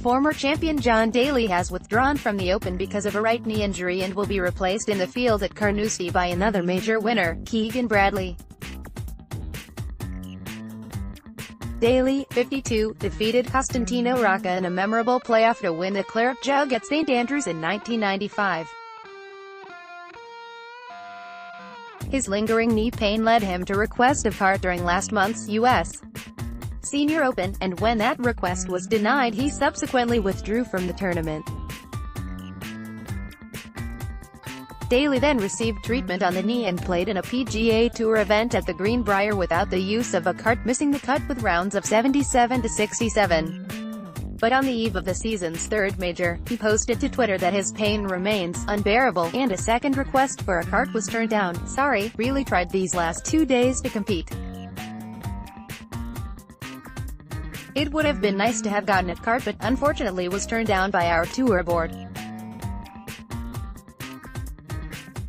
Former champion John Daly has withdrawn from the Open because of a right knee injury and will be replaced in the field at Carnoustie by another major winner, Keegan Bradley. Daly, 52, defeated Costantino Rocca in a memorable playoff to win the claret jug at St Andrews in 1995. His lingering knee pain led him to request a cart during last month's U.S. Senior Open, and when that request was denied he subsequently withdrew from the tournament. Daly then received treatment on the knee and played in a PGA Tour event at the Greenbrier without the use of a cart, missing the cut with rounds of 77 to 67. But on the eve of the season's third major, he posted to Twitter that his pain remains unbearable, and a second request for a cart was turned down. "Sorry, really tried these last 2 days to compete. It would have been nice to have gotten a cart, but unfortunately was turned down by our tour board.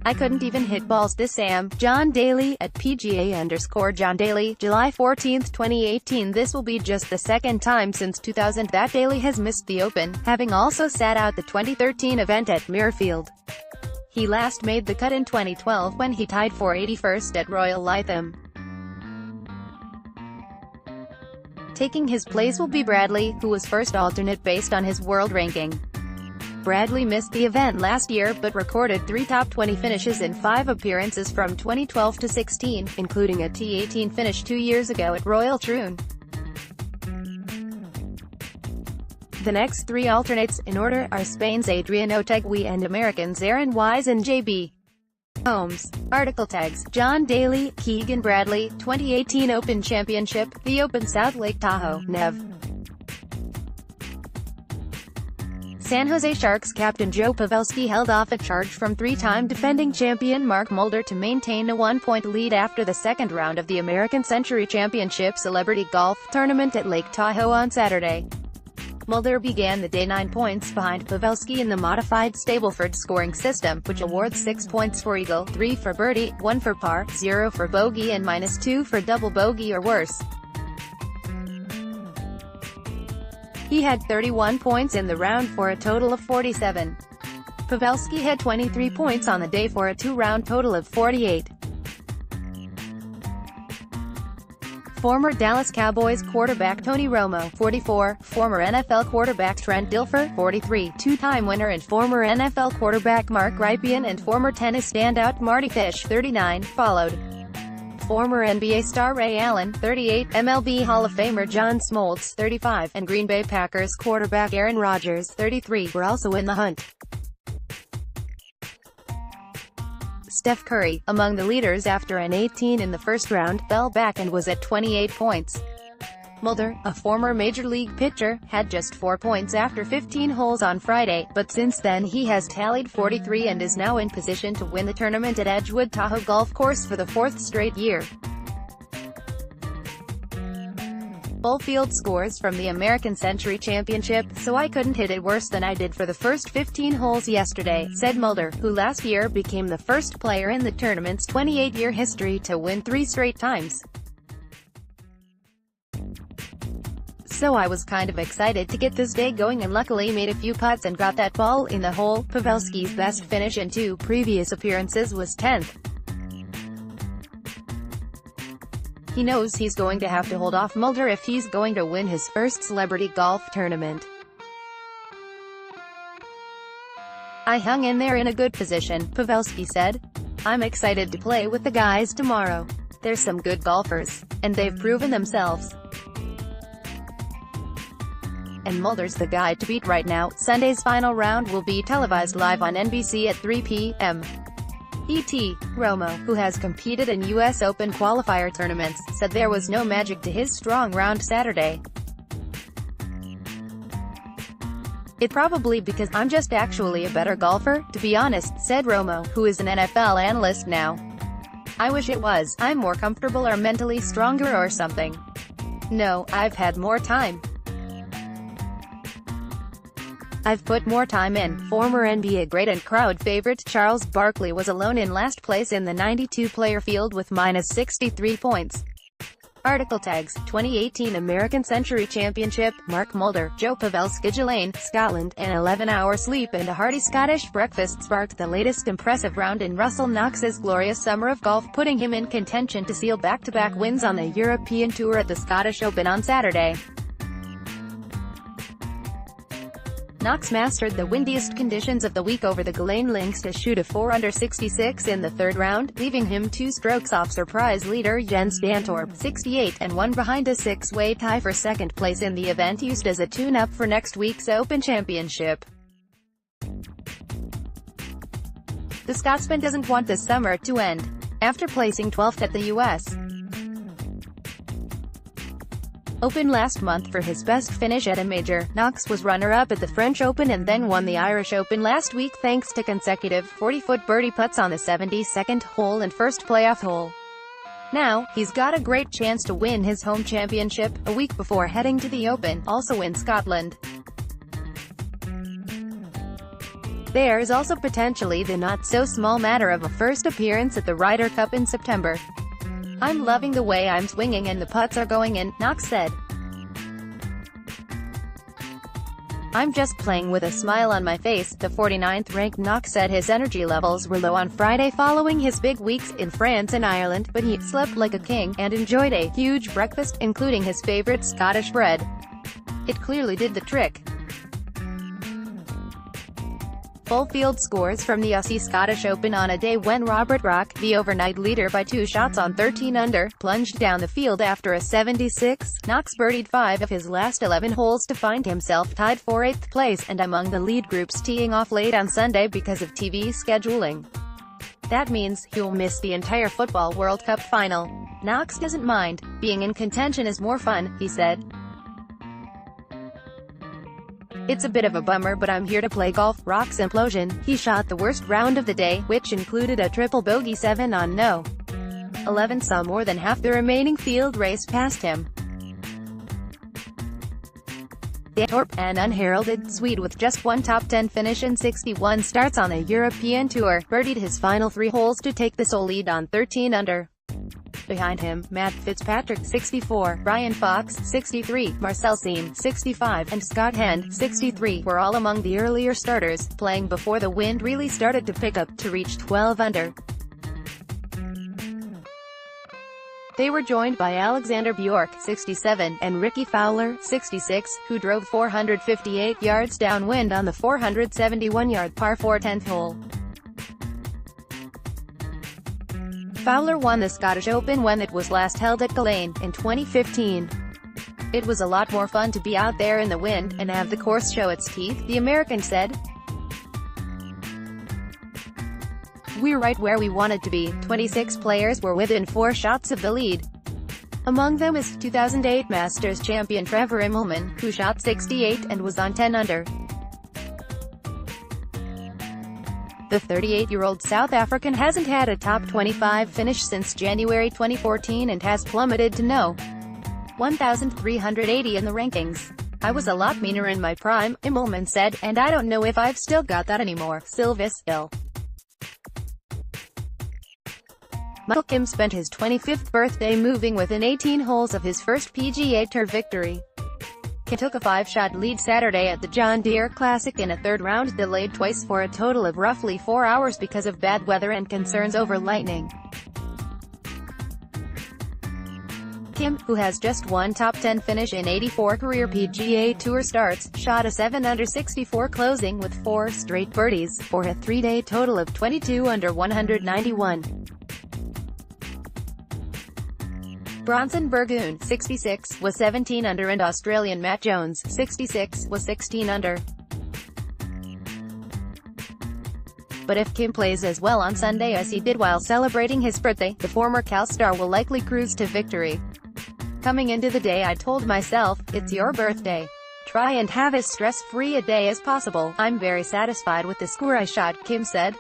I couldn't even hit balls this am." John Daly, at PGA_John Daly, July 14, 2018. This will be just the second time since 2000 that Daly has missed the Open, having also sat out the 2013 event at Muirfield. He last made the cut in 2012 when he tied for 81st at Royal Lytham. Taking his place will be Bradley, who was first alternate based on his world ranking. Bradley missed the event last year, but recorded 3 top 20 finishes in 5 appearances from 2012 to 16, including a T18 finish 2 years ago at Royal Troon. The next 3 alternates, in order, are Spain's Adrian Otegui and Americans Aaron Wise and J.B. Holmes. Article tags: John Daly, Keegan Bradley, 2018 Open Championship, The Open South Lake Tahoe, Nev. San Jose Sharks captain Joe Pavelski held off a charge from 3-time defending champion Mark Mulder to maintain a 1-point lead after the second round of the American Century Championship Celebrity Golf Tournament at Lake Tahoe on Saturday. Mulder began the day 9 points behind Pavelski in the modified Stableford scoring system, which awards 6 points for eagle, 3 for birdie, 1 for par, 0 for bogey and -2 for double bogey or worse. He had 31 points in the round for a total of 47. Pavelski had 23 points on the day for a 2-round total of 48. Former Dallas Cowboys quarterback Tony Romo, 44, former NFL quarterback Trent Dilfer, 43, 2-time winner and former NFL quarterback Mark Rypien and former tennis standout Marty Fish, 39, followed. Former NBA star Ray Allen, 38, MLB Hall of Famer John Smoltz, 35, and Green Bay Packers quarterback Aaron Rodgers, 33, were also in the hunt. Steph Curry, among the leaders after an 18 in the first round, fell back and was at 28 points. Mulder, a former Major League pitcher, had just 4 points after 15 holes on Friday, but since then he has tallied 43 and is now in position to win the tournament at Edgewood Tahoe Golf Course for the 4th straight year. Full field scores from the American Century Championship, so I couldn't hit it worse than I did for the first 15 holes yesterday, said Mulder, who last year became the first player in the tournament's 28-year history to win 3 straight times. "So I was kind of excited to get this day going and luckily made a few putts and got that ball in the hole." Pavelski's best finish in 2 previous appearances was 10th. He knows he's going to have to hold off Mulder if he's going to win his first celebrity golf tournament. "I hung in there in a good position," Pavelski said. "I'm excited to play with the guys tomorrow. There's some good golfers, and they've proven themselves. And Mulder's the guy to beat right now." Sunday's final round will be televised live on NBC at 3 p.m. ET. Romo, who has competed in U.S. Open qualifier tournaments, said there was no magic to his strong round Saturday. "It's probably because I'm just actually a better golfer, to be honest," said Romo, who is an NFL analyst now. "I wish it was. I'm more comfortable or mentally stronger or something. No, I've had more time. I've put more time in." Former NBA great and crowd favorite Charles Barkley was alone in last place in the 92-player field with -63 points. Article tags: 2018 American Century Championship, Mark Mulder, Joe Pavelski, Gillane, Scotland. An 11-hour sleep and a hearty Scottish breakfast sparked the latest impressive round in Russell Knox's glorious summer of golf, putting him in contention to seal back-to-back wins on the European Tour at the Scottish Open on Saturday. Knox mastered the windiest conditions of the week over the Gillane Links to shoot a 4-under 66 in the third round, leaving him 2 strokes off surprise leader Jens Dantorp, 68, and 1 behind a 6-way tie for second place in the event used as a tune-up for next week's Open Championship. The Scotsman doesn't want the summer to end. After placing 12th at the U.S. Open last month for his best finish at a major, Knox was runner-up at the French Open and then won the Irish Open last week thanks to consecutive 40-foot birdie putts on the 72nd hole and first playoff hole. Now, he's got a great chance to win his home championship, a week before heading to the Open, also in Scotland. There is also potentially the not-so-small matter of a first appearance at the Ryder Cup in September. "I'm loving the way I'm swinging and the putts are going in," Knox said. "I'm just playing with a smile on my face." The 49th-ranked Knox said his energy levels were low on Friday following his big weeks in France and Ireland, but he slept like a king and enjoyed a huge breakfast, including his favorite Scottish bread. It clearly did the trick. Full field scores from the Aussie Scottish Open on a day when Robert Rock, the overnight leader by 2 shots on 13 under, plunged down the field after a 76. Knox birdied 5 of his last 11 holes to find himself tied for 8th place and among the lead groups teeing off late on Sunday because of TV scheduling. That means he'll miss the entire Football World Cup final. Knox doesn't mind. "Being in contention is more fun," he said. "It's a bit of a bummer, but I'm here to play golf." Rock's implosion. He shot the worst round of the day, which included a triple bogey 7 on no. 11 saw more than half the remaining field race past him. Dantorp, an unheralded Swede with just 1 top 10 finish and 61 starts on the European Tour, birdied his final 3 holes to take the sole lead on 13 under. Behind him, Matt Fitzpatrick, 64, Ryan Fox, 63, Marcel Siem, 65, and Scott Hend, 63, were all among the earlier starters, playing before the wind really started to pick up, to reach 12 under. They were joined by Alexander Bjork, 67, and Ricky Fowler, 66, who drove 458 yards downwind on the 471-yard par 4 10th hole. Fowler won the Scottish Open when it was last held at Gillane, in 2015. "It was a lot more fun to be out there in the wind, and have the course show its teeth," the American said. "We're right where we wanted to be." 26 players were within 4 shots of the lead. Among them is 2008 Masters champion Trevor Immelman, who shot 68 and was on 10 under. The 38-year-old South African hasn't had a top 25 finish since January 2014 and has plummeted to no. 1,380 in the rankings. "I was a lot meaner in my prime," Immelman said, "and I don't know if I've still got that anymore." Silvis, Ill. Michael Kim spent his 25th birthday moving within 18 holes of his first PGA Tour victory. Kim took a 5-shot lead Saturday at the John Deere Classic in a third round delayed twice for a total of roughly 4 hours because of bad weather and concerns over lightning. Kim, who has just 1 top 10 finish in 84 career PGA Tour starts, shot a 7 under 64 closing with 4 straight birdies, for a 3-day total of 22 under 191. Bronson Burgoon, 66, was 17 under and Australian Matt Jones, 66, was 16 under. But if Kim plays as well on Sunday as he did while celebrating his birthday, the former Cal star will likely cruise to victory. "Coming into the day I told myself, it's your birthday. Try and have as stress-free a day as possible. I'm very satisfied with the score I shot," Kim said.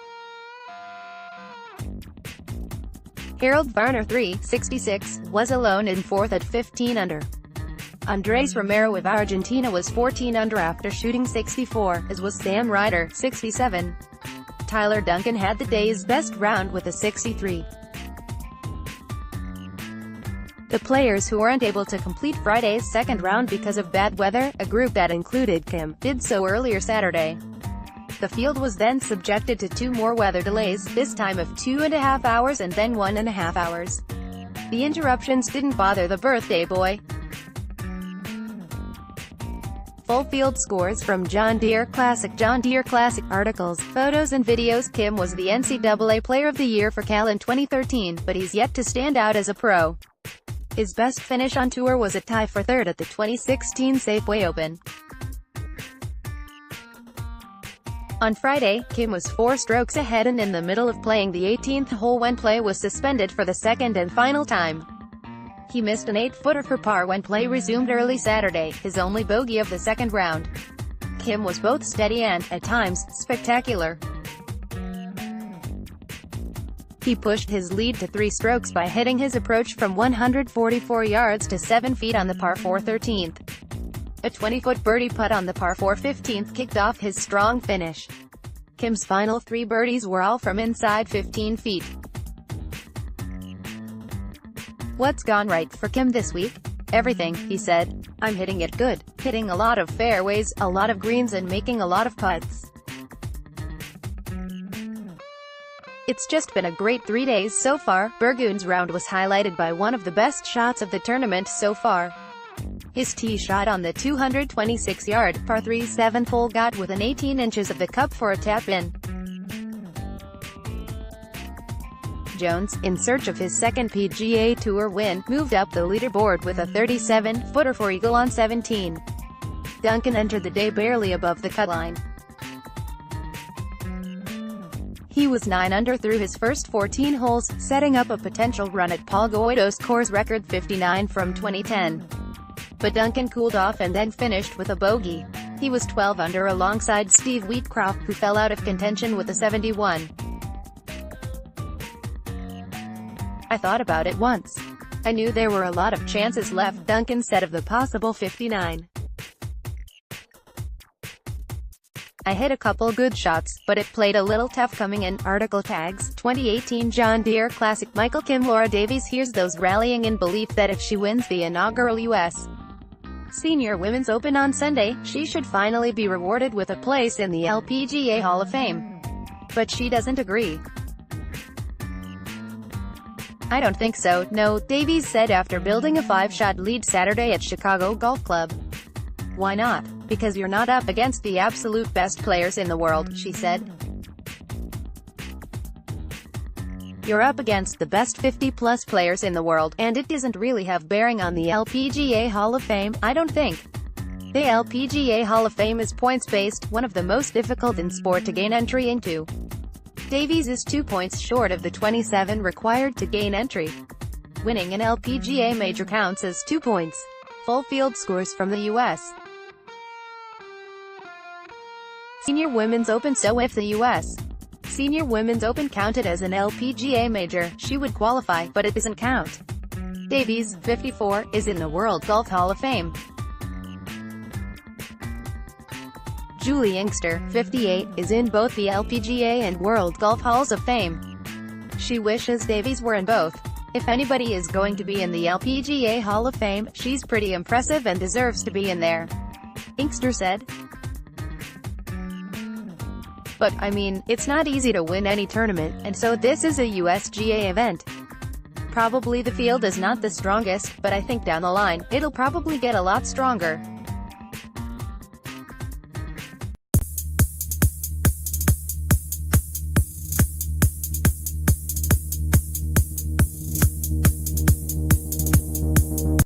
Harold Varner, 66, was alone in 4th at 15 under. Andres Romero of Argentina was 14 under after shooting 64, as was Sam Ryder, 67. Tyler Duncan had the day's best round with a 63. The players who weren't able to complete Friday's second round because of bad weather, a group that included Kim, did so earlier Saturday. The field was then subjected to 2 more weather delays, this time of 2.5 hours and then 1.5 hours. The interruptions didn't bother the birthday boy. Full field scores from John Deere Classic articles, photos and videos. Kim was the NCAA Player of the Year for Cal in 2013, but he's yet to stand out as a pro. His best finish on tour was a tie for third at the 2016 Safeway Open. On Friday, Kim was 4 strokes ahead and in the middle of playing the 18th hole when play was suspended for the second and final time. He missed an 8-footer for par when play resumed early Saturday, his only bogey of the second round. Kim was both steady and, at times, spectacular. He pushed his lead to 3 strokes by hitting his approach from 144 yards to 7 feet on the par 4 13th. A 20-foot birdie putt on the par 4 15th kicked off his strong finish. Kim's final 3 birdies were all from inside 15 feet. What's gone right for Kim this week? Everything, he said. I'm hitting it good, hitting a lot of fairways, a lot of greens and making a lot of putts. It's just been a great 3 days so far. Burgoon's round was highlighted by one of the best shots of the tournament so far. His tee shot on the 226-yard, par 3 7th hole got within 18 inches of the cup for a tap-in. Jones, in search of his second PGA Tour win, moved up the leaderboard with a 37-footer for eagle on 17. Duncan entered the day barely above the cut line. He was 9 under through his first 14 holes, setting up a potential run at Paul Goydo's course record 59 from 2010. But Duncan cooled off and then finished with a bogey. He was 12 under alongside Steve Wheatcroft, who fell out of contention with a 71. I thought about it once. I knew there were a lot of chances left, Duncan said of the possible 59. I hit a couple good shots, but it played a little tough coming in. Article tags 2018 John Deere Classic. Michael Kim. Laura Davies hears those rallying in belief that if she wins the inaugural U.S. Senior Women's Open on Sunday, she should finally be rewarded with a place in the LPGA Hall of Fame. But she doesn't agree. I don't think so, no, Davies said after building a 5-shot lead Saturday at Chicago Golf Club. Why not? Because you're not up against the absolute best players in the world, she said. You're up against the best 50-plus players in the world, and it doesn't really have bearing on the LPGA Hall of Fame, I don't think. The LPGA Hall of Fame is points-based, one of the most difficult in sport to gain entry into. Davies is 2 points short of the 27 required to gain entry. Winning an LPGA major counts as 2 points. Full field scores from the U.S. Senior Women's Open. So if the U.S. Senior Women's Open counted as an LPGA major, she would qualify, but it doesn't count. Davies, 54, is in the World Golf Hall of Fame. Julie Inkster, 58, is in both the LPGA and World Golf Halls of Fame. She wishes Davies were in both. If anybody is going to be in the LPGA Hall of Fame, she's pretty impressive and deserves to be in there, Inkster said. But, I mean, it's not easy to win any tournament, and so this is a USGA event. Probably the field is not the strongest, but I think down the line, it'll probably get a lot stronger.